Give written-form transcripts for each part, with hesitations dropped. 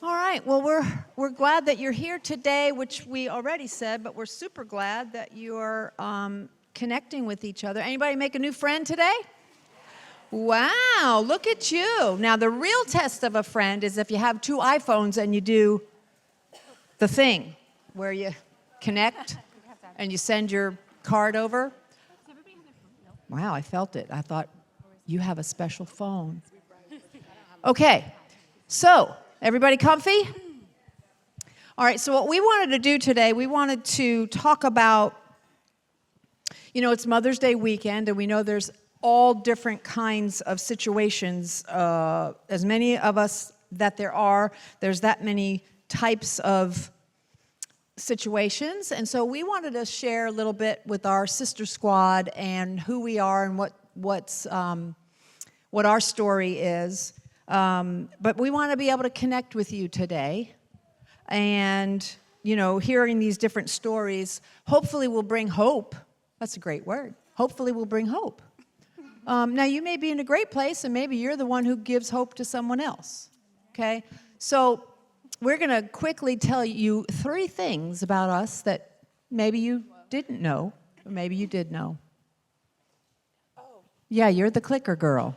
All right, well, we're glad that you're here today, which we already said, but we're super glad that you're connecting with each other. Anybody make a new friend today? Wow, look at you. Now, the real test of a friend is if you have two iPhones and you do the thing where you connect and you send your card over. Wow, I felt it. I thought, you have a special phone. Okay, so everybody comfy? All right, so what we wanted to do today, we wanted to talk about, you know, it's Mother's Day weekend, and we know there's all different kinds of situations. As many of us that there's that many types of situations. And so we wanted to share a little bit with our sister squad and who we are and what our story is. But we want to be able to connect with you today. And, you know, hearing these different stories hopefully will bring hope. That's a great word. Hopefully will bring hope. Now, you may be in a great place, and maybe you're the one who gives hope to someone else, okay? So we're going to quickly tell you 3 things about us that maybe you didn't know, or maybe you did know. Oh. Yeah, you're the clicker girl.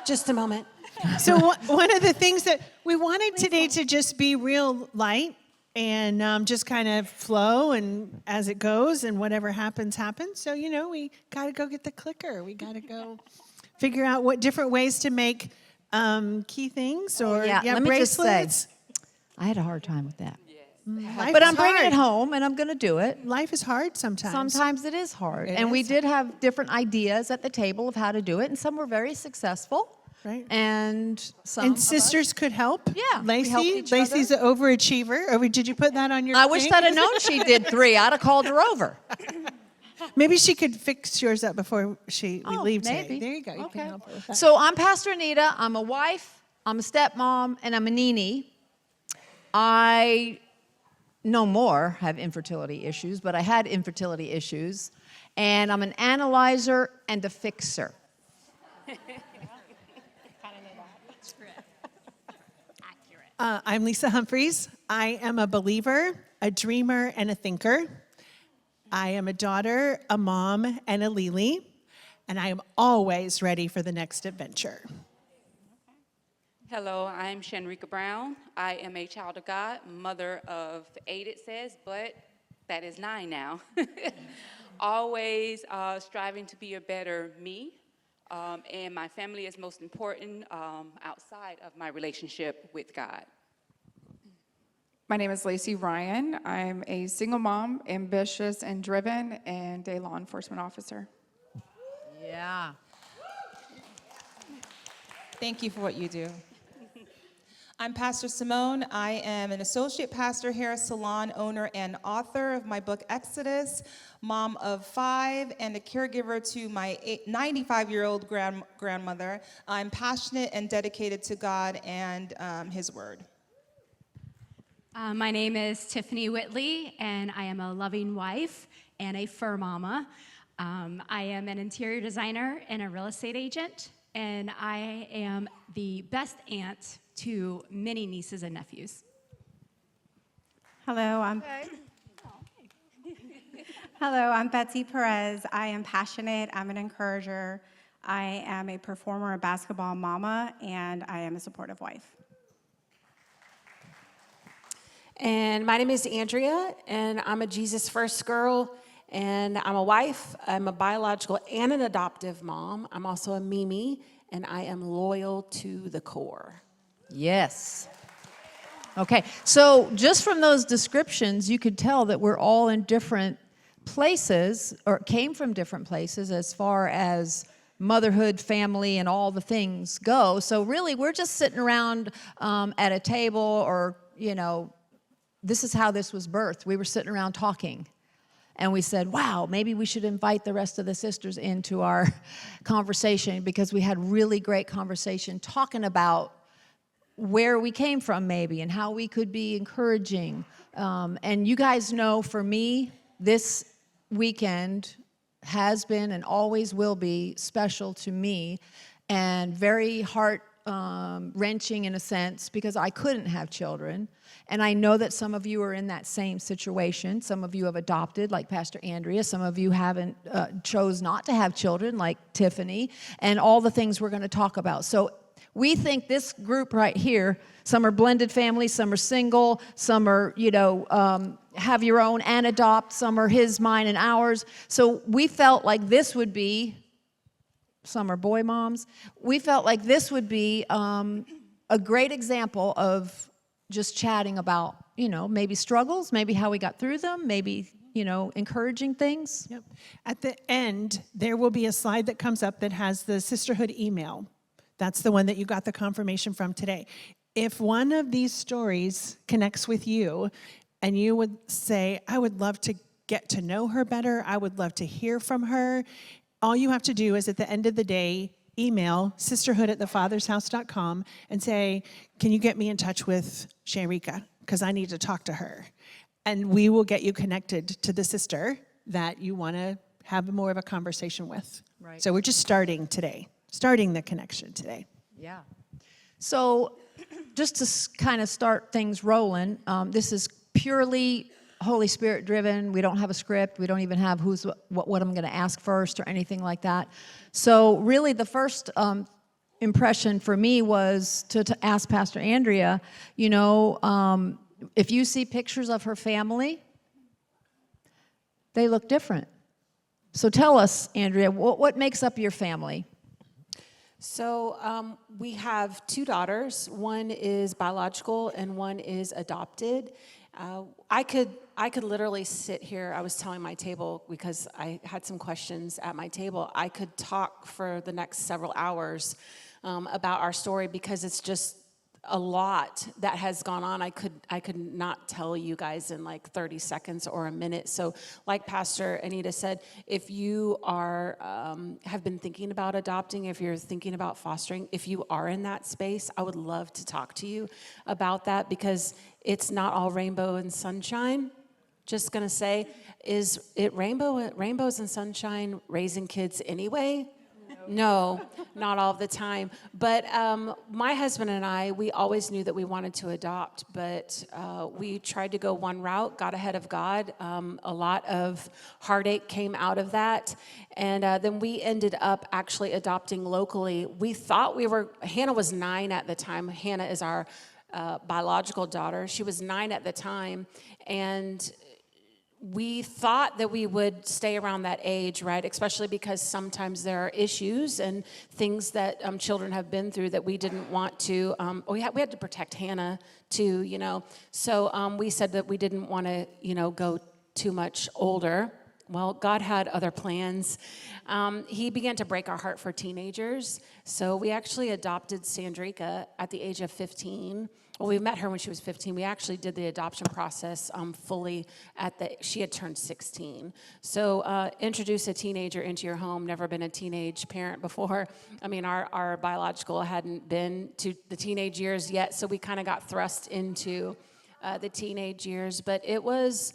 Just a moment. So one of the things that we wanted today to just be real light and just kind of flow and as it goes and whatever happens, happens. So, we got to go get the clicker. We got to go figure out what different ways to make key things or Let me just say, bracelets. I had a hard time with that. Life But is I'm bringing hard. it home, and I'm going to do it. Life is hard sometimes. Sometimes it is hard. It And we is did have different ideas at the table of how to do it, and some were very successful. Right. And some And of us- sisters could help. Yeah, we helped each Lacey's an overachiever. Did you put that on your I wish thing? I'd have known she did 3. I'd have called her over. Maybe she could fix yours up before we leave maybe. today. There you go. You Okay. can help her with that. So I'm Pastor Anita. I'm a wife, I'm a stepmom, and I'm a Nini. I no more have infertility issues, but I had infertility issues. And I'm an analyzer and a fixer. I'm Lisa Humphreys. I am a believer, a dreamer, and a thinker. I am a daughter, a mom, and a Lily, and I am always ready for the next adventure. Hello, I'm Shanrika Brown. I am a child of God, mother of 8, it says, but that is 9 now. Always striving to be a better me, and my family is most important outside of my relationship with God. My name is Lacey Ryan. I'm a single mom, ambitious and driven, and a law enforcement officer. Yeah. Thank you for what you do. I'm Pastor Simone. I am an associate pastor here, salon owner, and author of my book, Exodus, mom of 5, and a caregiver to my 95-year-old grandmother. I'm passionate and dedicated to God and His Word. My name is Tiffany Whitley, and I am a loving wife and a fur mama. I am an interior designer and a real estate agent, and I am the best aunt to many nieces and nephews. Hello, I'm Betsy Perez. I am passionate, I'm an encourager, I am a performer, a basketball mama, and I am a supportive wife. And my name is Andrea, and I'm a Jesus First girl, and I'm a wife, I'm a biological and an adoptive mom. I'm also a Mimi, and I am loyal to the core. Yes. Okay, so just from those descriptions, you could tell that we're all in different places, or came from different places as far as motherhood, family, and all the things go. So really, we're just sitting around at a table, or, this is how this was birthed. We were sitting around talking, and we said, wow, maybe we should invite the rest of the sisters into our conversation, because we had really great conversation talking about where we came from maybe and how we could be encouraging. And you guys know, for me, this weekend has been and always will be special to me, and very heart-wrenching in a sense, because I couldn't have children. And I know that some of you are in that same situation. Some of you have adopted, like Pastor Andrea. Some of you haven't, chose not to have children, like Tiffany, and all the things we're going to talk about. So we think this group right here, some are blended families, some are single, some are, have your own and adopt, some are his, mine, and ours. So we felt like this would be, some are boy moms, we felt like this would be a great example of just chatting about, maybe struggles, maybe how we got through them, maybe, encouraging things. Yep. At the end, there will be a slide that comes up that has the Sisterhood email. That's the one that you got the confirmation from today. If one of these stories connects with you and you would say, I would love to get to know her better, I would love to hear from her, all you have to do is at the end of the day, email sisterhood@thefathershouse.com and say, can you get me in touch with Shanrika? Because I need to talk to her. And we will get you connected to the sister that you want to have more of a conversation with. Right. So we're just starting today, starting the connection today. Yeah. So just to kind of start things rolling, this is purely Holy Spirit driven. We don't have a script. We don't even have what I'm going to ask first or anything like that. So really the first impression for me was to ask Pastor Andrea, if you see pictures of her family, they look different. So tell us, Andrea, what makes up your family? So we have 2 daughters. One is biological and one is adopted. I could literally sit here. I was telling my table because I had some questions at my table. I could talk for the next several hours about our story because it's just a lot that has gone on. I could not tell you guys in like 30 seconds or a minute. So like Pastor Anita said, if you are have been thinking about adopting, if you're thinking about fostering, if you are in that space, I would love to talk to you about that because it's not all rainbow and sunshine. Just gonna say, is it rainbows and sunshine raising kids anyway? No, not all the time. But my husband and I, we always knew that we wanted to adopt, but we tried to go one route, got ahead of God. A lot of heartache came out of that. And then we ended up actually adopting locally. We thought Hannah was 9 at the time. Hannah is our biological daughter. She was 9 at the time. And we thought that we would stay around that age, right? Especially because sometimes there are issues and things that children have been through that we didn't want to. We had to protect Hannah too, So we said that we didn't want to, go too much older. Well, God had other plans. He began to break our heart for teenagers. So we actually adopted Sandrika at the age of 15. Well, we met her when she was 15. We actually did the adoption process fully she had turned 16. So introduce a teenager into your home, never been a teenage parent before. I mean, our biological hadn't been to the teenage years yet, so we kind of got thrust into the teenage years. But it was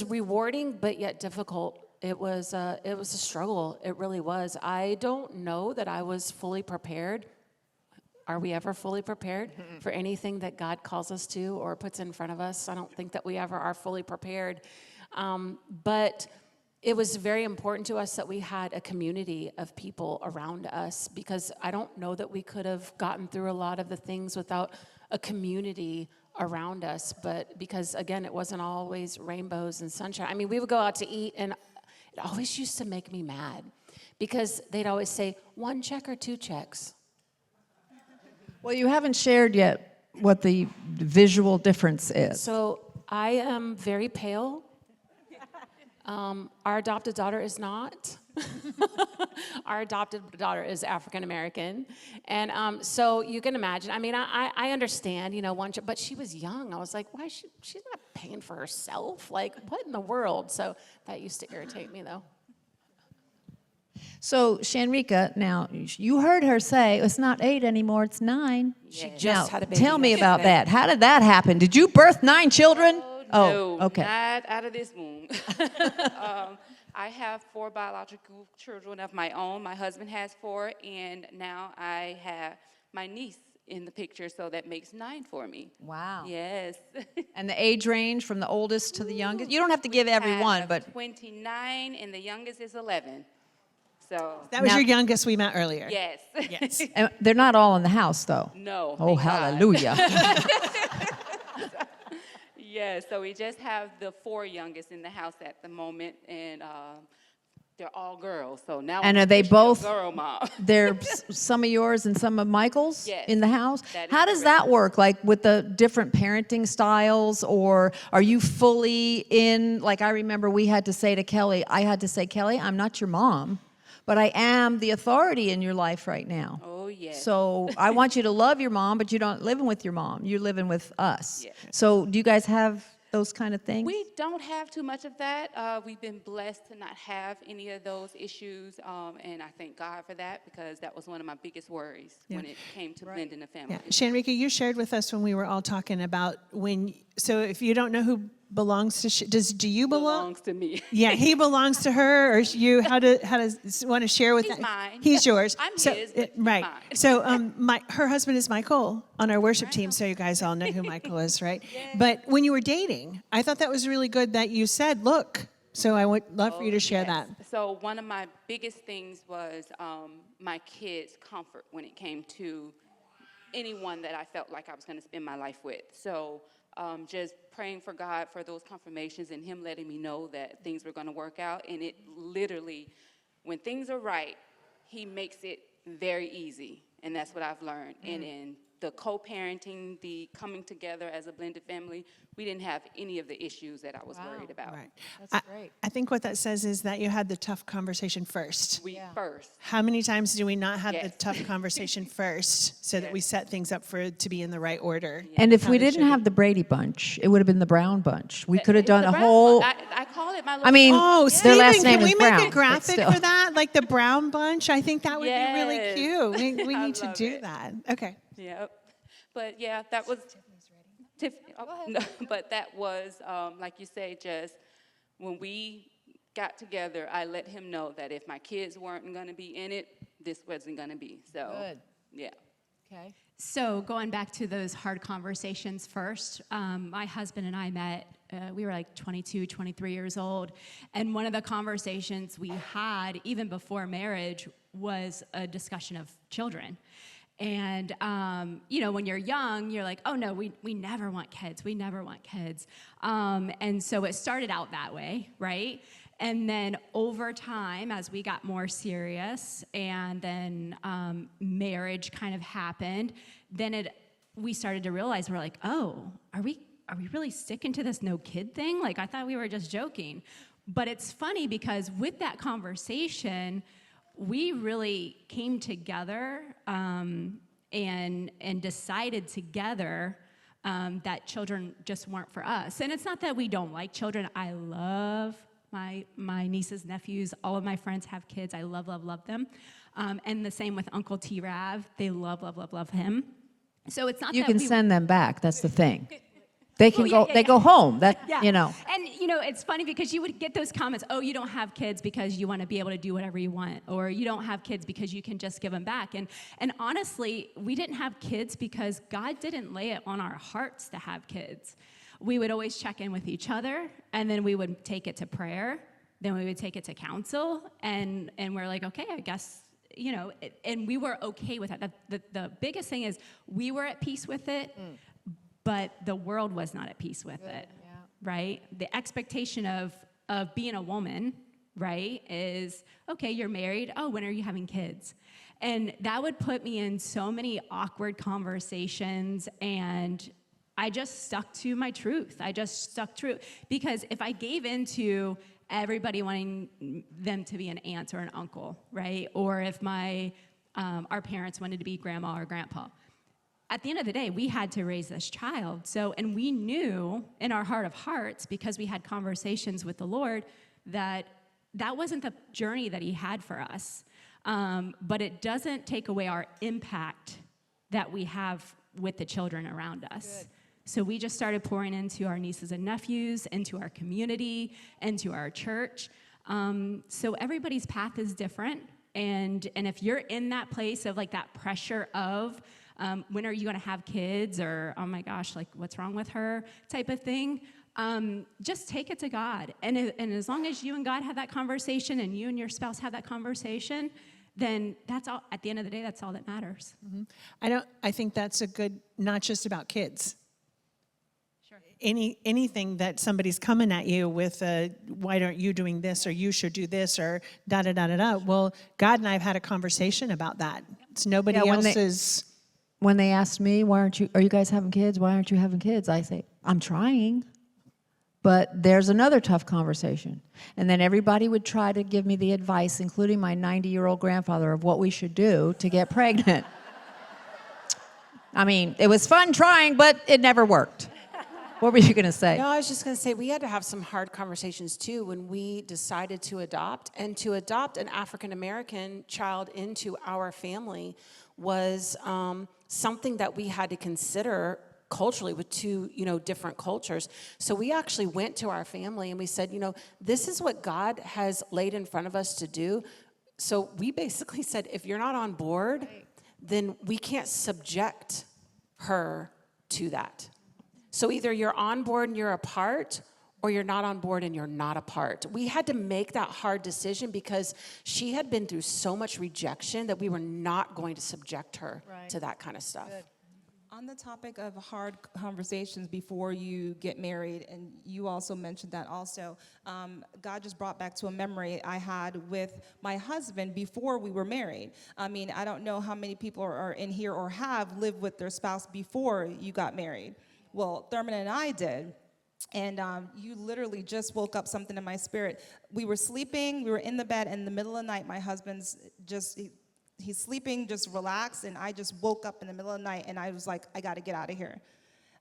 rewarding, but yet difficult. It was a struggle. It really was. I don't know that I was fully prepared. Are we ever fully prepared for anything that God calls us to or puts in front of us? I don't think that we ever are fully prepared. But it was very important to us that we had a community of people around us because I don't know that we could have gotten through a lot of the things without a community around us. But because, again, it wasn't always rainbows and sunshine. I mean, we would go out to eat, and it always used to make me mad because they'd always say, 1 check or 2 checks. Well, you haven't shared yet what the visual difference is. So I am very pale. Our adopted daughter is not. Our adopted daughter is African American. And so you can imagine, I mean, I understand, but she was young. I was like, why she's not paying for herself? Like, what in the world? So that used to irritate me, though. So, Shanrika, now, you heard her say it's not 8 anymore, it's 9. She just had a baby. Tell me about that. How did that happen? Did you birth 9 children? No, okay. Not out of this womb. I have 4 biological children of my own. My husband has 4, and now I have my niece in the picture, so that makes 9 for me. Wow. Yes. And the age range from the oldest to the youngest? You don't have to give every one, but 29, and the youngest is 11. So That was your youngest we met earlier. yes. Yes. and they're not all in the house, though. No. Oh, thank God. hallelujah. Yes, so we just have the 4 youngest in the house at the moment, and they're all girls. So now And I'm are they officially a both- girl mom? They're some of yours and some of Michael's Yes, in the house? that is How does correct. that work, like with the different parenting styles, or are you fully in, like I remember I had to say, Kelly, I'm not your mom, but I am the authority in your life right now. Oh, yes. So I want you to love your mom, but you're not living with your mom. You're living with us. Yes. So do you guys have those kind of things? We don't have too much of that. We've been blessed to not have any of those issues, and I thank God for that because that was one of my biggest worries when it came to blending a family. Yeah. Shanrika, you shared with us when we were all talking about so if you don't know who belongs to, do you belong? Belongs to me. Yeah, he belongs to her, or you. How does want to share with He's that? mine. He's yours. I'm so, his, but he's right. mine. So her husband is Michael on our worship team. So you guys all know who Michael is, right? But when you were dating, I thought that was really good that you said, "Look, So I would love for you to share that. So one of my biggest things was my kids' comfort when it came to anyone that I felt like I was going to spend my life with. So just praying for God for those confirmations and him letting me know that things were going to work out. And it literally, when things are right, he makes it very easy. And that's what I've learned. And in the co-parenting, the coming together as a blended family, we didn't have any of the issues that I was worried about. Right. That's great. I think what that says is that you had the tough conversation first. We first. How many times do we not have the Yes. tough conversation first so that we set things up for it to be in the right order? And if How we they didn't should have be. the Brady Bunch, it would have been the Brown Bunch. We could have It's done the a brown whole. one. I call it my little. I mean, Oh, their Stephen, last name can we is make Brown, a but graphic still. for that? Like the Brown Bunch? I think that would be really Yes. cute. We I need to love do it. that. Okay. Yep. But yeah, that was. No, but that was, like you say, just when we got together, I let him know that if my kids weren't going to be in it, this wasn't going to be. So, Good. yeah. Okay. So going back to those hard conversations first, my husband and I met, we were like 22, 23 years old. And one of the conversations we had, even before marriage, was a discussion of children. And, when you're young, you're like, oh, no, we never want kids. We never want kids. And so it started out that way, right? And then over time, as we got more serious and then marriage kind of happened, then we started to realize, we're like, oh, are we really sticking to this no kid thing? Like, I thought we were just joking. But it's funny because with that conversation, we really came together and decided together that children just weren't for us. And it's not that we don't like children. I love my nieces, nephews, all of my friends have kids. I love, love, love them. And the same with Uncle T-Rav. They love, love, love, love him. So it's not You that can we send them back. That's the thing. They can yeah, they go home. That, Yeah. you know. And, it's funny because you would get those comments, oh, you don't have kids because you want to be able to do whatever you want, or you don't have kids because you can just give them back. And honestly, we didn't have kids because God didn't lay it on our hearts to have kids. We would always check in with each other, and then we would take it to prayer. Then we would take it to counsel, and we're like, okay, I guess, and we were okay with that. The biggest thing is we were at peace with it, but the world was not at peace with it, right? The expectation of being a woman, right, is, okay, you're married. Oh, when are you having kids? And that would put me in so many awkward conversations, and I just stuck to my truth. I just stuck true. Because if I gave into everybody wanting them to be an aunt or an uncle, right, or if our parents wanted to be grandma or grandpa, at the end of the day, we had to raise this child. So, and we knew in our heart of hearts, because we had conversations with the Lord, that wasn't the journey that he had for us. But it doesn't take away our impact that we have with the children around us. Good. So we just started pouring into our nieces and nephews, into our community, into our church. So everybody's path is different. And if you're in that place of like that pressure of, when are you going to have kids, or, oh my gosh, like what's wrong with her type of thing, just take it to God. And as long as you and God have that conversation and you and your spouse have that conversation, then that's all. At the end of the day, that's all that matters. Mm-hmm. I think that's a good, not just about kids. Sure. Anything that somebody's coming at you with, why aren't you doing this, or you should do this, or da-da-da-da-da. Well, God and I have had a conversation about that. It's nobody else's. When they asked me, are you guys having kids? Why aren't you having kids? I say, I'm trying. But there's another tough conversation. And then everybody would try to give me the advice, including my 90-year-old grandfather, of what we should do to get pregnant. I mean, it was fun trying, but it never worked. What were you going to say? No, I was just going to say we had to have some hard conversations too when we decided to adopt. And to adopt an African-American child into our family was something that we had to consider culturally with two, different cultures. So we actually went to our family and we said, this is what God has laid in front of us to do. So we basically said, if you're not on board, then we can't subject her to that. So either you're on board and you're a part, or you're not on board and you're not a part. We had to make that hard decision because she had been through so much rejection that we were not going to subject her to that kind of stuff. On the topic of hard conversations before you get married, and you also mentioned that also, God just brought back to a memory I had with my husband before we were married. I mean, I don't know how many people are in here or have lived with their spouse before you got married. Well, Thurman and I did. And you literally just woke up something in my spirit. We were sleeping, we were in the bed, and in the middle of the night, my husband's just, he's sleeping, just relaxed, and I just woke up in the middle of the night, and I was like, I gotta get out of here.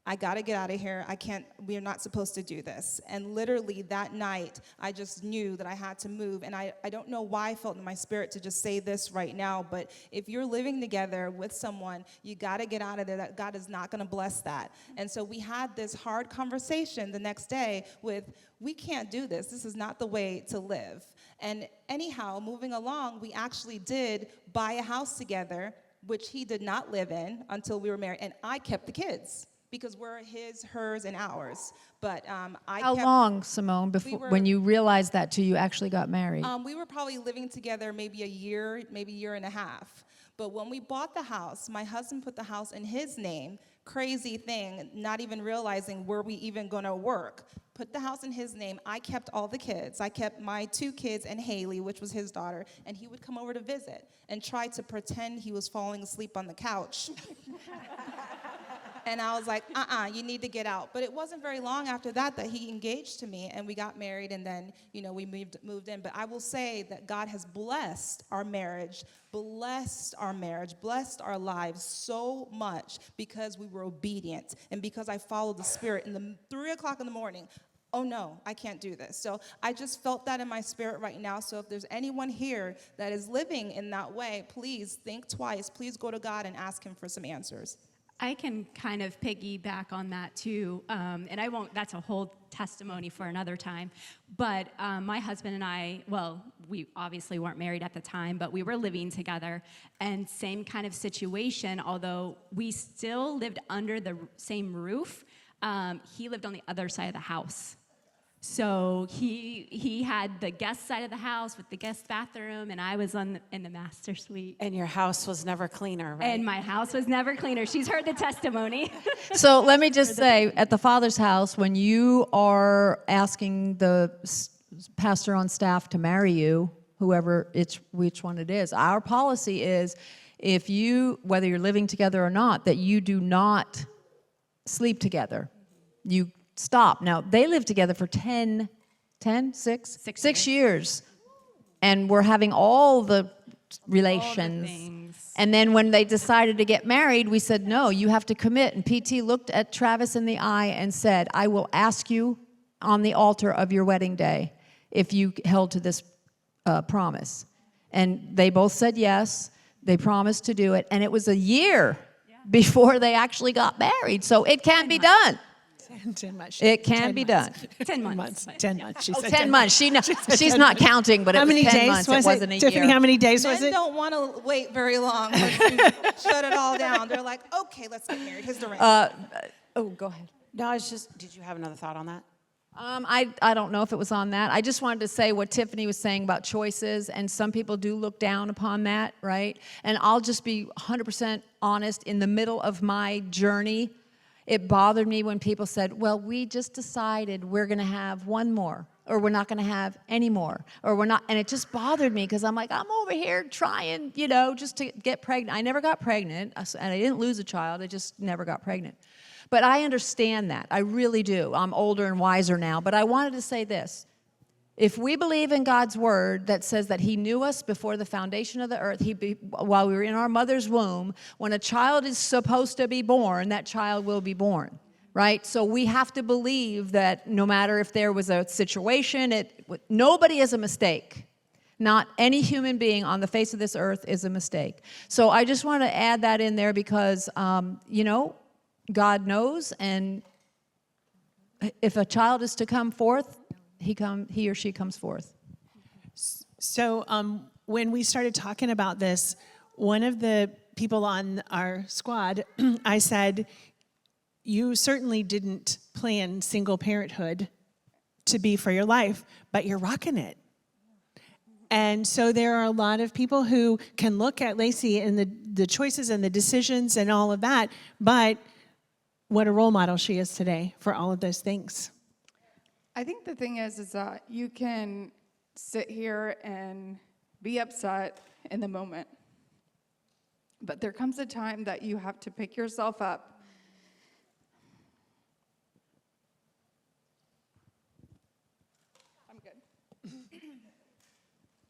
I gotta get out of here. I can't, we are not supposed to do this. And literally that night, I just knew that I had to move. And I don't know why I felt in my spirit to just say this right now, but if you're living together with someone, you gotta get out of there. That God is not gonna bless that. And so we had this hard conversation the next day with, we can't do this. This is not the way to live. And anyhow, moving along, we actually did buy a house together, which he did not live in until we were married. And I kept the kids, because we're his, hers, and ours. But How long, Simone, before when you realized that till you actually got married? We were probably living together maybe a year, maybe a year and a half. But when we bought the house, my husband put the house in his name. Crazy thing, not even realizing were we even gonna work. Put the house in his name. I kept all the kids. I kept my 2 kids and Haley, which was his daughter, and he would come over to visit and try to pretend he was falling asleep on the couch. And I was like, you need to get out. But it wasn't very long after that he engaged to me, and we got married, and then, you know, we moved in. But I will say that God has blessed our marriage, blessed our lives so much because we were obedient and because I followed the Spirit. In the 3 o'clock in the morning, oh no, I can't do this. So I just felt that in my spirit right now. So if there's anyone here that is living in that way, please think twice. Please go to God and ask him for some answers. I can kind of piggyback on that too, and I won't, that's a whole testimony for another time, but my husband and I, well, we obviously weren't married at the time, but we were living together, and same kind of situation, although we still lived under the same roof, he lived on the other side of the house. So he had the guest side of the house with the guest bathroom, and I was in the master suite. And your house was never cleaner, right? And my house was never cleaner. She's heard the testimony. So let me just say, at the Father's house, when you are asking the pastor on staff to marry you, which one it is, our policy is, if you, whether you're living together or not, that you do not sleep together. You stop. Now, they lived together for 6 years. And we're having all the relations. And then when they decided to get married, we said, no, you have to commit. And PT looked at Travis in the eye and said, I will ask you on the altar of your wedding day if you held to this promise. And they both said yes. They promised to do it. And it was a year before they actually got married. So it can be done. 10 months. It can be done. 10 months. 10 months. She said 10 months. She's not counting, but it was 10 months. It wasn't a year. Tiffany, how many days was Men it? don't want to wait very long to shut it all down. They're like, okay, let's get married. Here's the ring. Go ahead. No, it's just, did you have another thought on that? I don't know if it was on that. I just wanted to say what Tiffany was saying about choices, and some people do look down upon that, right? And I'll just be 100% honest. In the middle of my journey, it bothered me when people said, well, we just decided we're going to have one more, or we're not going to have any more, or we're not. And it just bothered me because I'm like, I'm over here trying, just to get pregnant. I never got pregnant, and I didn't lose a child. I just never got pregnant. But I understand that. I really do. I'm older and wiser now. But I wanted to say this. If we believe in God's word that says that he knew us before the foundation of the earth, while we were in our mother's womb, when a child is supposed to be born, that child will be born, right? So we have to believe that no matter if there was a situation, nobody is a mistake. Not any human being on the face of this earth is a mistake. So I just want to add that in there because, God knows, and if a child is to come forth, he or she comes forth. So when we started talking about this, one of the people on our squad, I said, you certainly didn't plan single parenthood to be for your life, but you're rocking it. And so there are a lot of people who can look at Lacey and the choices and the decisions and all of that, but what a role model she is today for all of those things. I think the thing is that you can sit here and be upset in the moment. But there comes a time that you have to pick yourself up. I'm good.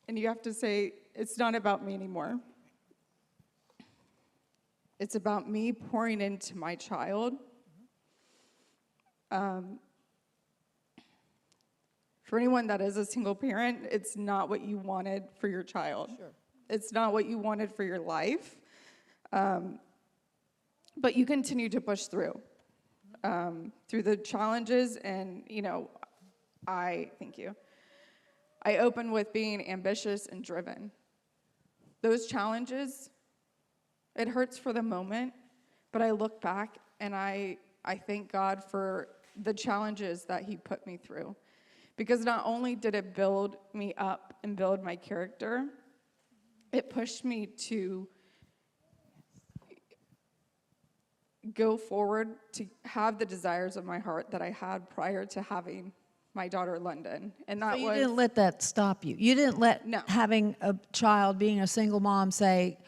And you have to say, it's not about me anymore. It's about me pouring into my child. For anyone that is a single parent, it's not what you wanted for your child. Sure. It's not what you wanted for your life. But you continue to push through the challenges. And, thank you. I open with being ambitious and driven. Those challenges, it hurts for the moment, but I look back and I thank God for the challenges that he put me through. Because not only did it build me up and build my character, it pushed me to go forward to have the desires of my heart that I had prior to having my daughter London. And that So you was, didn't let that stop you. You didn't let No. having a child, being a single mom, say,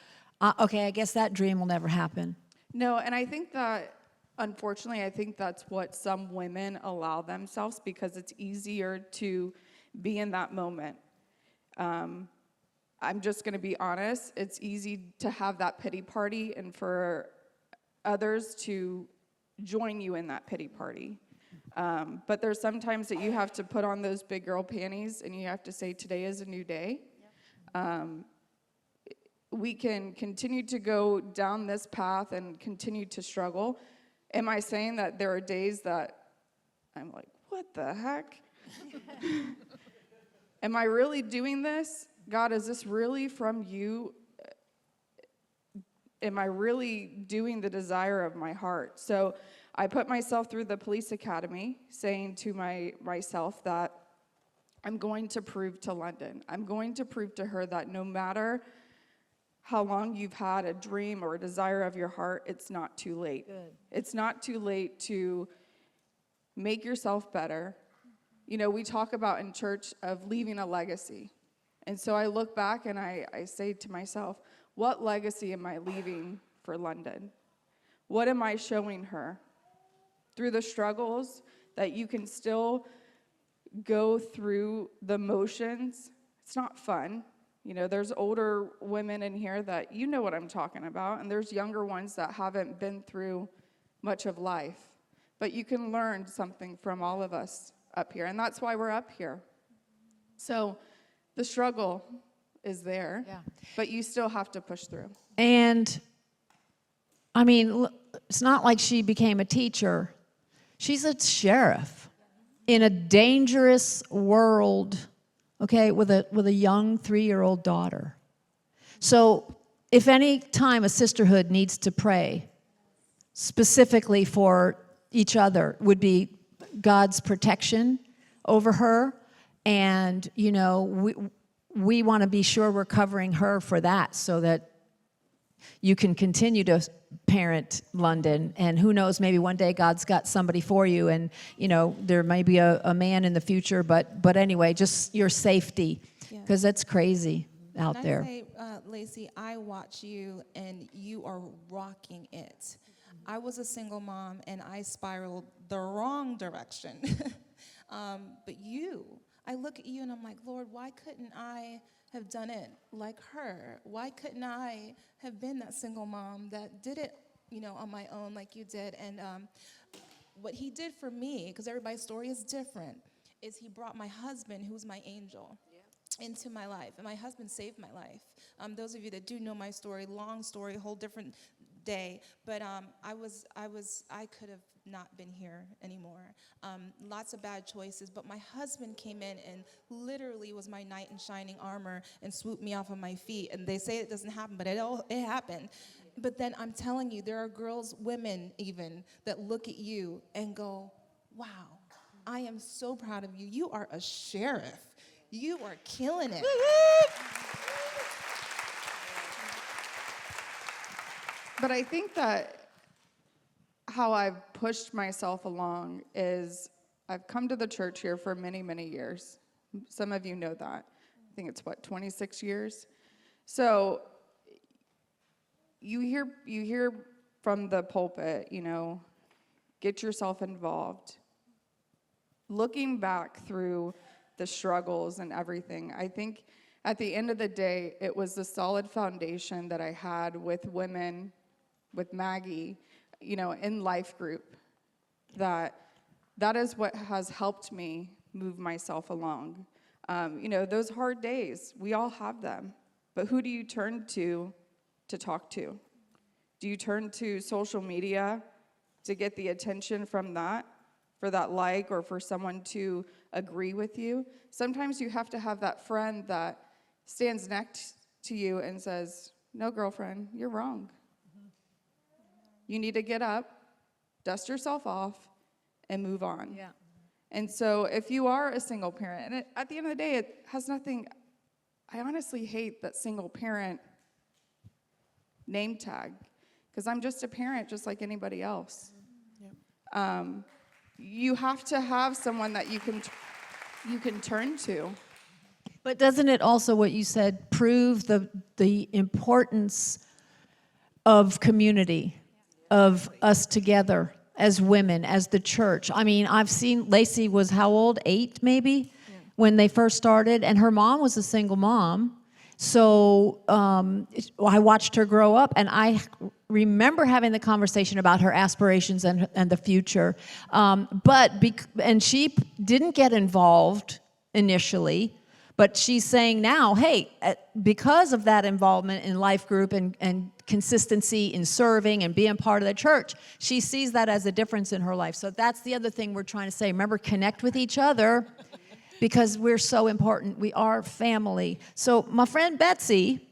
okay, I guess that dream will never happen. No, and I think that, unfortunately, I think that's what some women allow themselves because it's easier to be in that moment. I'm just going to be honest. It's easy to have that pity party and for others to join you in that pity party. But there's sometimes that you have to put on those big girl panties and you have to say, today is a new day. We can continue to go down this path and continue to struggle. Am I saying that there are days that I'm like, what the heck? Am I really doing this? God, is this really from you? Am I really doing the desire of my heart? So I put myself through the police academy, saying to myself that I'm going to prove to London. I'm going to prove to her that no matter how long you've had a dream or a desire of your heart, it's not too late. Good. It's not too late to make yourself better. We talk about in church of leaving a legacy. And so I look back and I say to myself, what legacy am I leaving for London? What am I showing her? Through the struggles that you can still go through the motions. It's not fun. There's older women in here that you know what I'm talking about, and there's younger ones that haven't been through much of life. But you can learn something from all of us up here, and that's why we're up here. So the struggle is there, but you still have to push through. And, it's not like she became a teacher. She's a sheriff in a dangerous world, okay, with a young 3-year-old daughter. So if any time a sisterhood needs to pray specifically for each other, would be God's protection over her. And, we want to be sure we're covering her for that so that you can continue to parent London. And who knows, maybe one day God's got somebody for you and, there may be a man in the future. But anyway, just your safety, because that's crazy out there. I say, Lacey, I watch you and you are rocking it. I was a single mom and I spiraled the wrong direction. But I look at you and I'm like, Lord, why couldn't I have done it like her? Why couldn't I have been that single mom that did it, on my own like you did? And what he did for me, because everybody's story is different, is he brought my husband, who's my angel, into my life. And my husband saved my life. Those of you that do know my story, long story, whole different day. But I could have not been here anymore. Lots of bad choices. But my husband came in and literally was my knight in shining armor and swooped me off of my feet. And they say it doesn't happen, but it happened. But then I'm telling you, there are girls, women even, that look at you and go, wow, I am so proud of you. You are a sheriff. You are killing it. But I think that how I've pushed myself along is I've come to the church here for many, many years. Some of you know that. I think it's 26 years? So you hear from the pulpit, get yourself involved. Looking back through the struggles and everything, I think at the end of the day, it was the solid foundation that I had with women, with Maggie, in life group, that is what has helped me move myself along. Those hard days, we all have them, but who do you turn to talk to? Do you turn to social media to get the attention from that, for that like, or for someone to agree with you? Sometimes you have to have that friend that stands next to you and says, no, girlfriend, you're wrong. You need to get up, dust yourself off, and move on. Yeah. And so if you are a single parent, and at the end of the day, it has nothing, I honestly hate that single parent name tag, because I'm just a parent just like anybody else. You have to have someone that you can turn to. But doesn't it also, what you said, prove the importance of community, of us together as women, as the church? I mean, I've seen Lacey was how old? 8 maybe, when they first started, and her mom was a single mom. So I watched her grow up, and I remember having the conversation about her aspirations and the future. And she didn't get involved initially, but she's saying now, hey, because of that involvement in life group and consistency in serving and being part of the church, she sees that as a difference in her life. So that's the other thing we're trying to say. Remember, connect with each other, because we're so important. We are family. So my friend Betsy,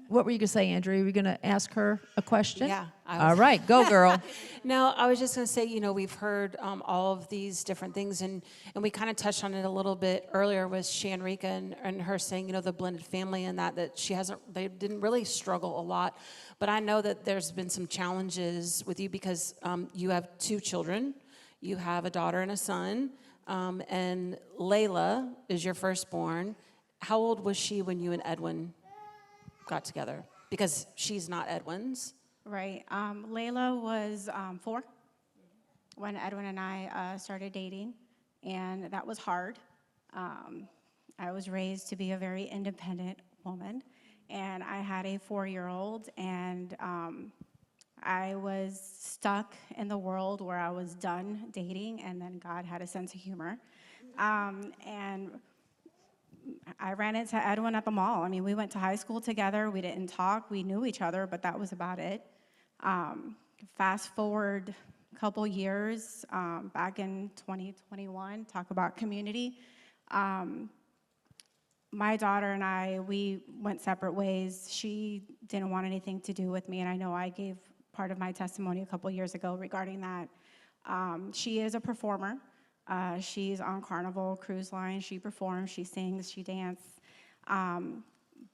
what were you going to say, Andrea? Were you going to ask her a question? Yeah, All right, go, girl. No, I was just going to say, we've heard all of these different things, and we kind of touched on it a little bit earlier with Shanrika and her saying, the blended family and that they didn't really struggle a lot. But I know that there's been some challenges with you because you have 2 children. You have a daughter and a son, and Layla is your firstborn. How old was she when you and Edwin got together? Because she's not Edwin's. Right. Layla was 4 when Edwin and I started dating, and that was hard. I was raised to be a very independent woman, and I had a 4-year-old, and I was stuck in the world where I was done dating, and then God had a sense of humor. And I ran into Edwin at the mall. I mean, we went to high school together. We didn't talk. We knew each other, but that was about it. Fast forward a couple years, back in 2021, talk about community. My daughter and I, we went separate ways. She didn't want anything to do with me, and I know I gave part of my testimony a couple years ago regarding that. She is a performer. She's on Carnival Cruise Line. She performs, she sings, she dances.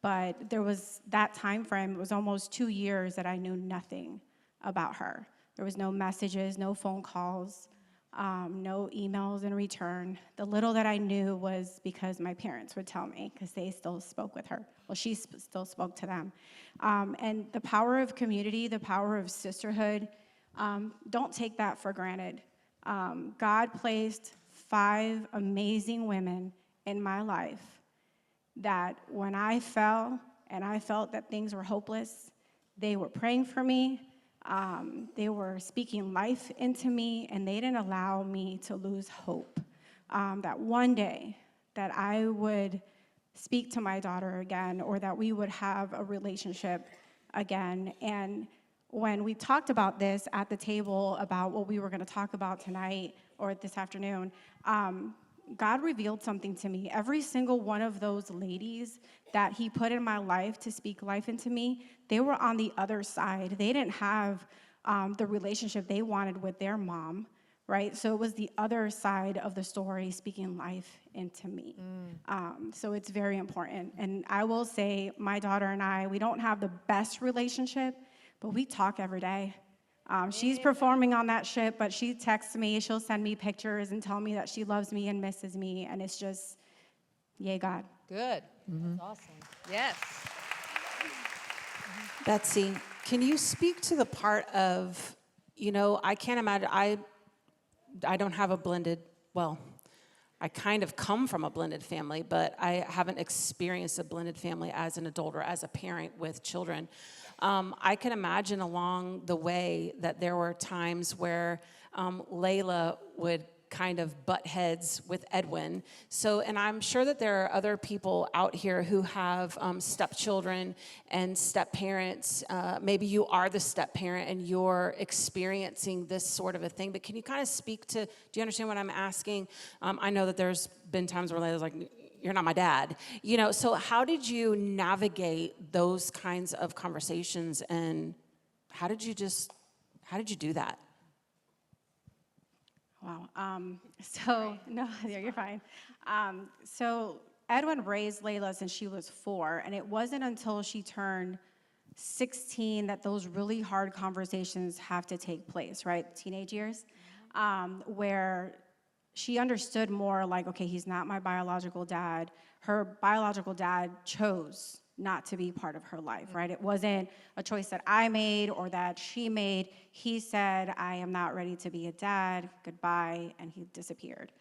But there was that time frame, it was almost 2 years that I knew nothing about her. There was no messages, no phone calls, no emails in return. The little that I knew was because my parents would tell me, because they still spoke with her. Well, she still spoke to them. And the power of community, the power of sisterhood, don't take that for granted. God placed 5 amazing women in my life that when I fell and I felt that things were hopeless, they were praying for me, they were speaking life into me, and they didn't allow me to lose hope. That one day that I would speak to my daughter again, or that we would have a relationship again. And when we talked about this at the table, about what we were going to talk about tonight or this afternoon, God revealed something to me. Every single one of those ladies that he put in my life to speak life into me, they were on the other side. They didn't have the relationship they wanted with their mom. right? So it was the other side of the story speaking life into me. So it's very important. And I will say, my daughter and I, we don't have the best relationship, but we talk every day. She's performing on that ship, but she texts me, she'll send me pictures and tell me that she loves me and misses me, and it's just, yay, God. Good. That's awesome. Yes. Betsy, can you speak to the part of, I can't imagine, I don't have a blended, well, I kind of come from a blended family, but I haven't experienced a blended family as an adult or as a parent with children. I can imagine along the way that there were times where Layla would kind of butt heads with Edwin. So, and I'm sure that there are other people out here who have stepchildren and step-parents. Maybe you are the step-parent and you're experiencing this sort of a thing, but can you kind of speak to, do you understand what I'm asking? I know that there's been times where Layla's like, you're not my dad. So how did you navigate those kinds of conversations, and how did you do that? Wow. No, you're fine. So Edwin raised Layla since she was 4, and it wasn't until she turned 16 that those really hard conversations have to take place, right? Teenage years, where she understood more like, okay, he's not my biological dad. Her biological dad chose not to be part of her life, right? It wasn't a choice that I made or that she made. He said, I am not ready to be a dad, goodbye, and he disappeared.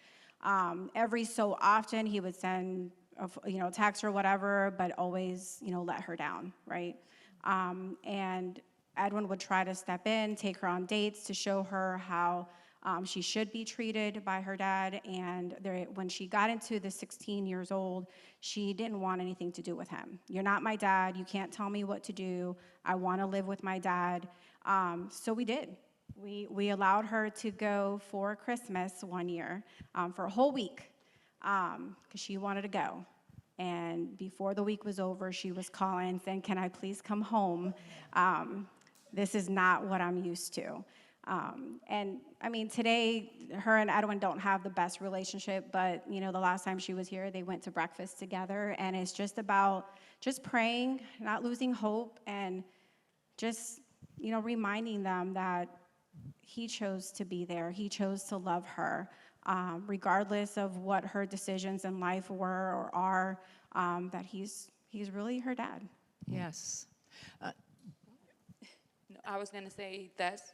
Every so often he would send, a text or whatever, but always, let her down, right? And Edwin would try to step in, take her on dates to show her how she should be treated by her dad, and when she got into the 16 years old, she didn't want anything to do with him. You're not my dad. You can't tell me what to do. I want to live with my dad. So we did. We allowed her to go for Christmas one year for a whole week because she wanted to go. And before the week was over, she was calling saying, can I please come home? This is not what I'm used to. And I mean, today, her and Edwin don't have the best relationship, but the last time she was here, they went to breakfast together, and it's just about just praying, not losing hope, and just, reminding them that he chose to be there. He chose to love her, regardless of what her decisions in life were or are, that he's really her dad. Yes. I was going to say that's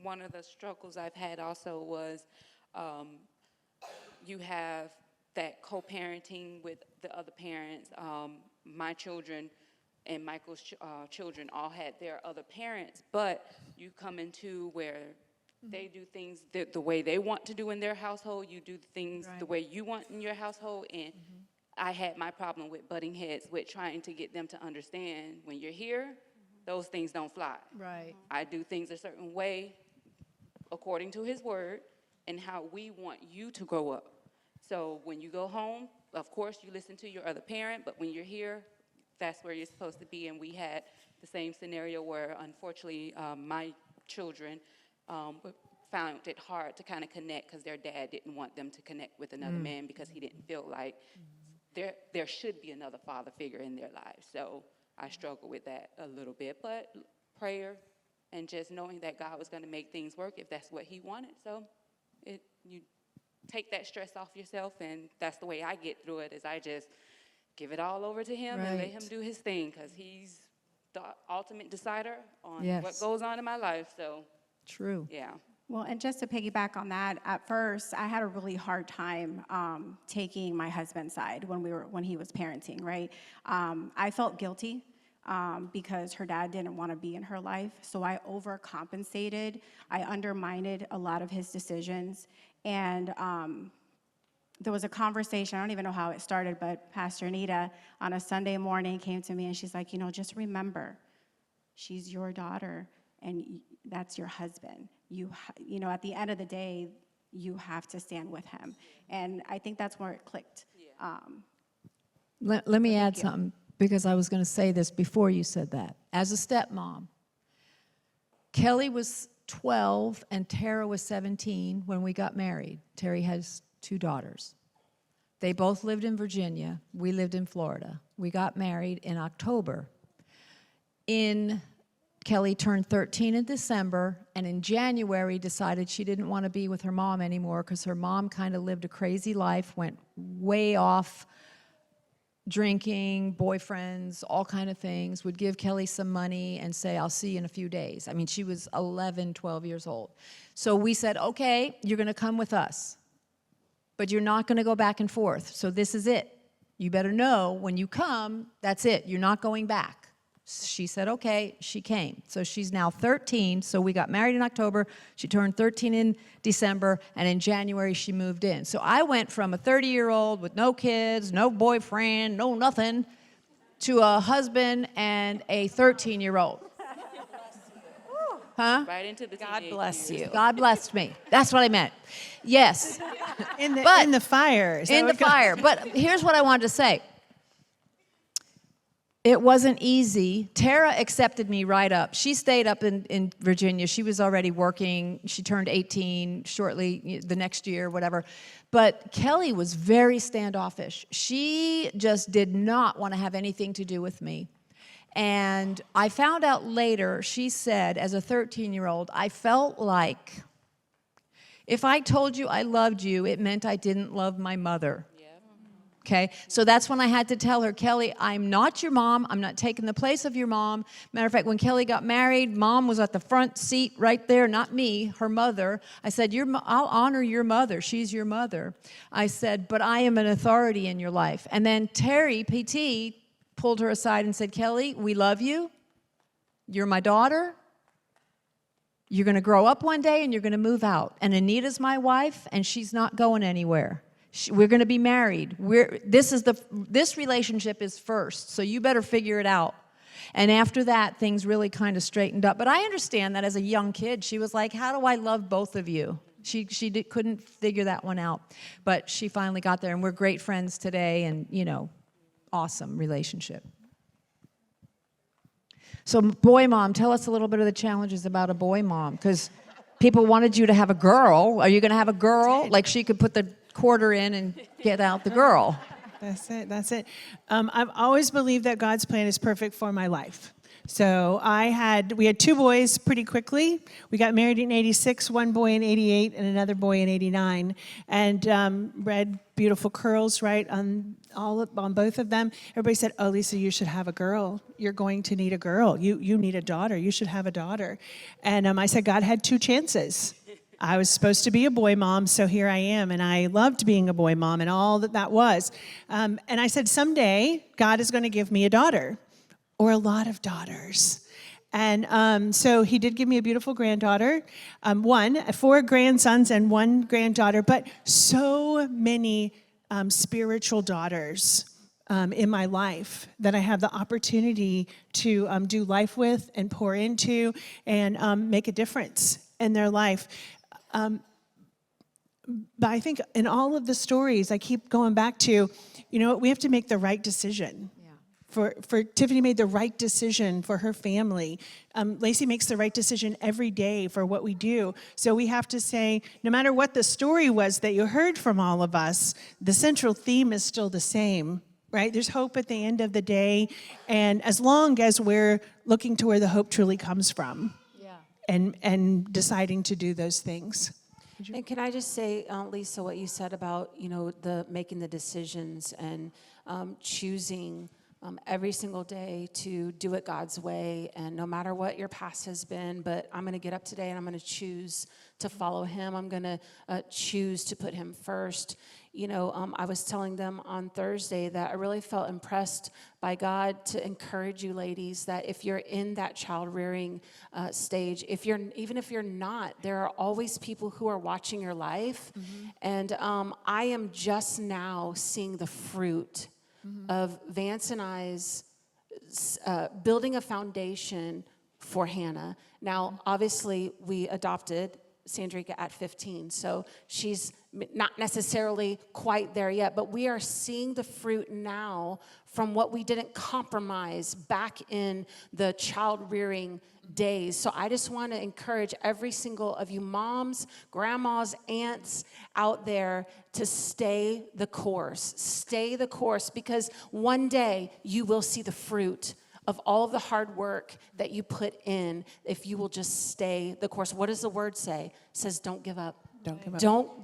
one of the struggles I've had also was you have that co-parenting with the other parents. My children and Michael's children all had their other parents, but you come into where they do things the way they want to do in their household, you do things the way you want in your household, and I had my problem with butting heads with trying to get them to understand when you're here, those things don't fly. Right. I do things a certain way according to his word and how we want you to grow up. So when you go home, of course you listen to your other parent, but when you're here, that's where you're supposed to be. And we had the same scenario where unfortunately my children found it hard to kind of connect because their dad didn't want them to connect with another man because he didn't feel like there should be another father figure in their lives. So I struggle with that a little bit, but prayer and just knowing that God was going to make things work if that's what he wanted. So you take that stress off yourself, and that's the way I get through it, is I just give it all over to him and let him do his thing, because he's the ultimate decider on what goes on in my life. So True. yeah. Well, and just to piggyback on that, at first I had a really hard time taking my husband's side when he was parenting, right? I felt guilty because her dad didn't want to be in her life, so I overcompensated. I undermined a lot of his decisions, and there was a conversation, I don't even know how it started, but Pastor Anita on a Sunday morning came to me and she's like, just remember, she's your daughter and that's your husband. At the end of the day, you have to stand with him. And I think that's where it clicked. Let me add something, because I was going to say this before you said that. As a stepmom, Kelly was 12 and Tara was 17 when we got married. Terry has 2 daughters. They both lived in Virginia. We lived in Florida. We got married in October. Kelly turned 13 in December, and in January decided she didn't want to be with her mom anymore because her mom kind of lived a crazy life, went way off, drinking, boyfriends, all kind of things, would give Kelly some money and say, I'll see you in a few days. I mean, she was 11, 12 years old. So we said, okay, you're going to come with us, but you're not going to go back and forth. So this is it. You better know when you come, that's it. You're not going back. She said, okay, she came. So she's now 13, so we got married in October, she turned 13 in December, and in January she moved in. So I went from a 30-year-old with no kids, no boyfriend, no nothing, to a husband and a 13-year-old. Huh? Right into the God teenage bless years. you. God blessed me. That's what I meant. Yes, In the fire. Is that in the what God- fire. But here's what I wanted to say. It wasn't easy. Tara accepted me right up. She stayed up in Virginia. She was already working. She turned 18 shortly the next year, whatever. But Kelly was very standoffish. She just did not want to have anything to do with me. And I found out later, she said, as a 13-year-old, I felt like if I told you I loved you, it meant I didn't love my mother. Okay, so that's when I had to tell her, Kelly, I'm not your mom. I'm not taking the place of your mom. Matter of fact, when Kelly got married, mom was at the front seat right there, not me, her mother. I said, I'll honor your mother. She's your mother. I said, but I am an authority in your life. And then Terry, PT, pulled her aside and said, Kelly, we love you. You're my daughter. You're going to grow up one day and you're going to move out. And Anita's my wife, and she's not going anywhere. We're going to be married. This relationship is first, so you better figure it out. And after that, things really kind of straightened up. But I understand that as a young kid, she was like, how do I love both of you? She couldn't figure that one out. But she finally got there, and we're great friends today, and, you know, awesome relationship. So boy mom, tell us a little bit of the challenges about a boy mom, because people wanted you to have a girl. Are you going to have a girl? Like she could put the quarter in and get out the girl. That's it. I've always believed that God's plan is perfect for my life. So we had 2 boys pretty quickly. We got married in 86, 1 boy in 88, and another boy in 89. And red, beautiful curls, right, on both of them. Everybody said, oh, Lisa, you should have a girl. You're going to need a girl. You need a daughter. You should have a daughter. And I said, God had 2 chances. I was supposed to be a boy mom, so here I am, and I loved being a boy mom and all that was. And I said, someday, God is going to give me a daughter, or a lot of daughters. And so he did give me a beautiful granddaughter, 4 grandsons and 1 granddaughter, but so many spiritual daughters in my life that I have the opportunity to do life with and pour into and make a difference in their life. But I think in all of the stories, I keep going back to, you know, we have to make the right decision. Yeah. For Tiffany made the right decision for her family. Lacey makes the right decision every day for what we do. So we have to say, no matter what the story was that you heard from all of us, the central theme is still the same, right? There's hope at the end of the day. And as long as we're looking to where the hope truly comes from. And deciding to do those things. And can I just say, Lisa, what you said about, you know, making the decisions and choosing every single day to do it God's way, and no matter what your past has been, but I'm going to get up today and I'm going to choose to follow him. I'm going to choose to put him first. You know, I was telling them on Thursday that I really felt impressed by God to encourage you ladies that if you're in that child rearing stage, even if you're not, there are always people who are watching your life. Mm-hmm. And I am just now seeing the fruit of Vance and I's building a foundation for Hannah. Now, obviously, we adopted Sandrika at 15, so she's not necessarily quite there yet, but we are seeing the fruit now from what we didn't compromise back in the child rearing days. So I just want to encourage every single of you moms, grandmas, aunts out there to stay the course. Stay the course, because one day you will see the fruit of all of the hard work that you put in if you will just stay the course. What does the word say? It says don't give up. Don't give up.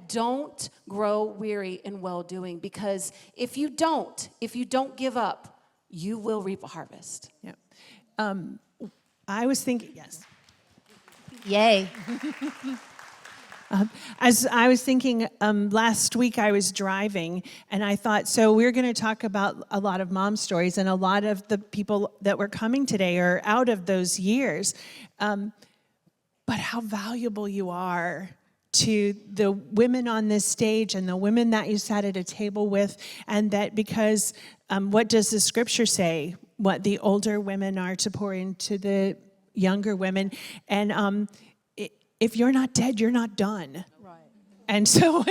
Don't grow weary in well-doing, because if you don't give up, you will reap a harvest. Yeah. I was thinking, yes. Yay. As I was thinking, last week I was driving, and I thought, so we're going to talk about a lot of mom stories, and a lot of the people that were coming today are out of those years. But how valuable you are to the women on this stage and the women that you sat at a table with, and that because what does the scripture say? What the older women are to pour into the younger women. And if you're not dead, you're not done. Right. And so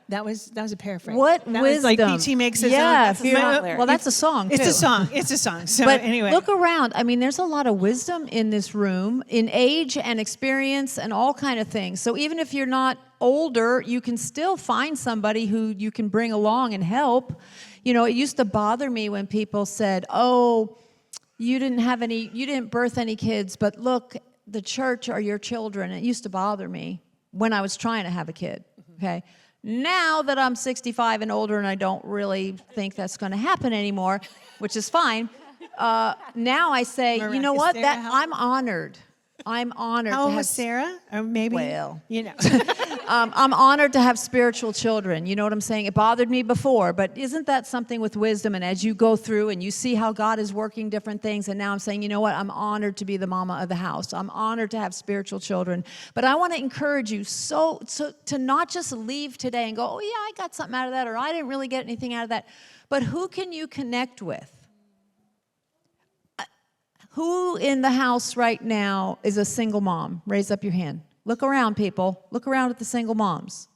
that was a paraphrase. What that wisdom? Was like P.T. makes his yeah, own. if you're not, well, that's a song, too. It's a song. It's a song. So But anyway. look around. I mean, there's a lot of wisdom in this room, in age and experience and all kind of things. So even if you're not older, you can still find somebody who you can bring along and help. You know, it used to bother me when people said, oh, you didn't birth any kids, but look, the church are your children. It used to bother me when I was trying to have a kid, okay? Now that I'm 65 and older and I don't really think that's going to happen anymore, which is fine, now I say, you know what? I'm honored. I'm honored. How old to was have, Sarah? Or maybe, well, you know. I'm honored to have spiritual children. You know what I'm saying? It bothered me before, but isn't that something with wisdom? And as you go through and you see how God is working different things, and now I'm saying, you know what? I'm honored to be the mama of the house. I'm honored to have spiritual children. But I want to encourage you so to not just leave today and go, oh yeah, I got something out of that, or I didn't really get anything out of that. But who can you connect with? Who in the house right now is a single mom? Raise up your hand. Look around, people. Look around at the single moms.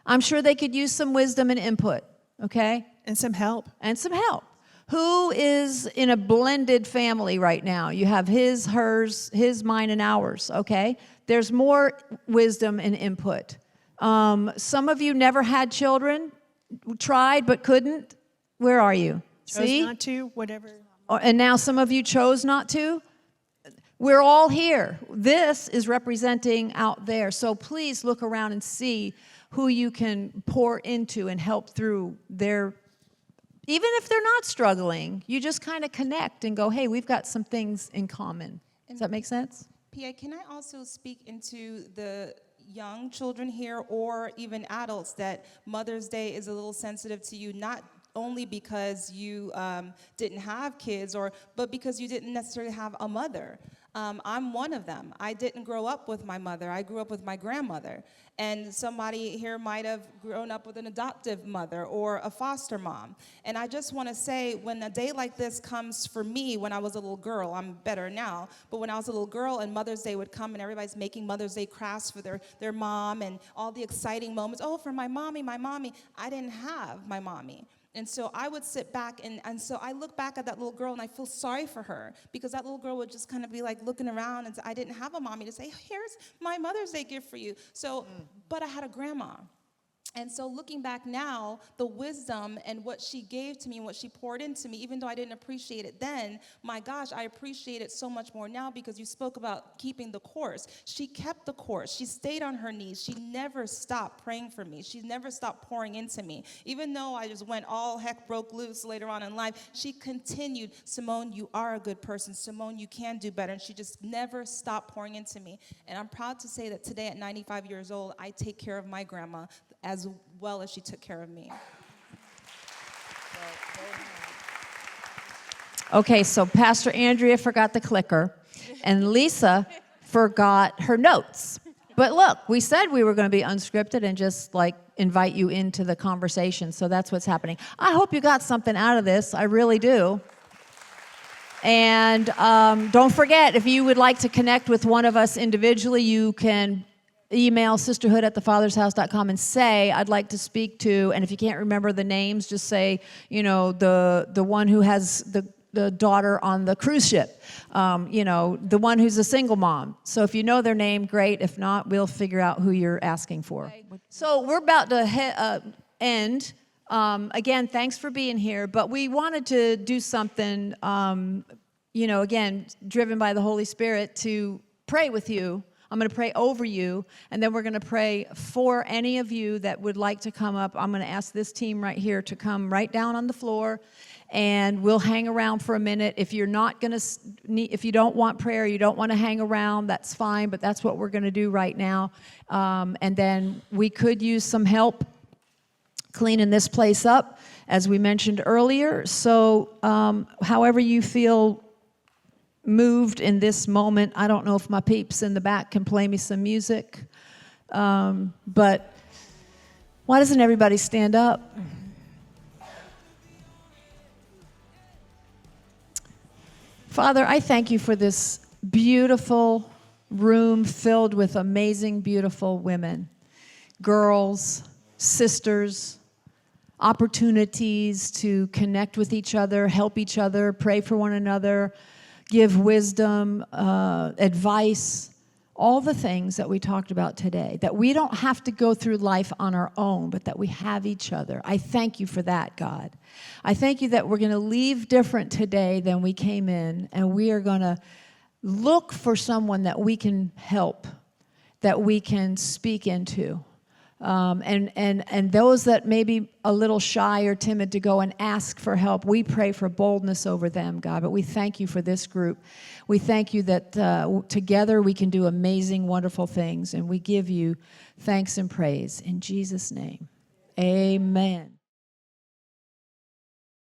I'm sure they could use some wisdom and input, okay? And some help. And some help. Who is in a blended family right now? You have his, hers, his, mine, and ours, okay? There's more wisdom and input. Some of you never had children, tried but couldn't. Where are you? Chose not to, whatever. And now some of you chose not to. We're all here. This is representing out there. So please look around and see who you can pour into and help through their, even if they're not struggling, you just kind of connect and go, hey, we've got some things in common. Does that make sense? Pia, can I also speak into the young children here, or even adults, that Mother's Day is a little sensitive to you, not only because you didn't have kids, but because you didn't necessarily have a mother. I'm one of them. I didn't grow up with my mother. I grew up with my grandmother. And somebody here might have grown up with an adoptive mother or a foster mom. And I just want to say, when a day like this comes for me, when I was a little girl, I'm better now, but when I was a little girl and Mother's Day would come and everybody's making Mother's Day crafts for their mom and all the exciting moments, oh, for my mommy, I didn't have my mommy. And so I would sit back, and so I look back at that little girl, and I feel sorry for her, because that little girl would just kind of be like looking around, and I didn't have a mommy to say, here's my Mother's Day gift for you. So, but I had a grandma. And so looking back now, the wisdom and what she gave to me and what she poured into me, even though I didn't appreciate it then, my gosh, I appreciate it so much more now, because you spoke about keeping the course. She kept the course. She stayed on her knees. She never stopped praying for me. She never stopped pouring into me. Even though I just went all heck broke loose later on in life, she continued, Simone, you are a good person. Simone, you can do better. And she just never stopped pouring into me. And I'm proud to say that today at 95 years old, I take care of my grandma as well as she took care of me. Okay, so Pastor Andrea forgot the clicker, and Lisa forgot her notes. But look, we said we were going to be unscripted and just like invite you into the conversation, so that's what's happening. I hope you got something out of this. I really do. And don't forget, if you would like to connect with one of us individually, you can email sisterhood@thefathershouse.com and say, I'd like to speak to, and if you can't remember the names, just say, you know, the one who has the the daughter on the cruise ship, the one who's a single mom. So if you know their name, great. If not, we'll figure out who you're asking for. Okay. So we're about to end. Again, thanks for being here. But we wanted to do something, again, driven by the Holy Spirit to pray with you. I'm going to pray over you, and then we're going to pray for any of you that would like to come up. I'm going to ask this team right here to come right down on the floor, and we'll hang around for a minute. If you're not going to, if you don't want prayer, you don't want to hang around, that's fine, but that's what we're going to do right now. And then we could use some help cleaning this place up, as we mentioned earlier. So however you feel moved in this moment. I don't know if my peeps in the back can play me some music, but why doesn't everybody stand up? Father, I thank you for this beautiful room filled with amazing, beautiful women, girls, sisters, opportunities to connect with each other, help each other, pray for one another, give wisdom, advice, all the things that we talked about today, that we don't have to go through life on our own, but that we have each other. I thank you for that, God. I thank you that we're going to leave different today than we came in, and we are going to look for someone that we can help, that we can speak into. And those that may be a little shy or timid to go and ask for help, we pray for boldness over them, God. But we thank you for this group. We thank you that together we can do amazing, wonderful things. And we give you thanks and praise. In Jesus' name, amen.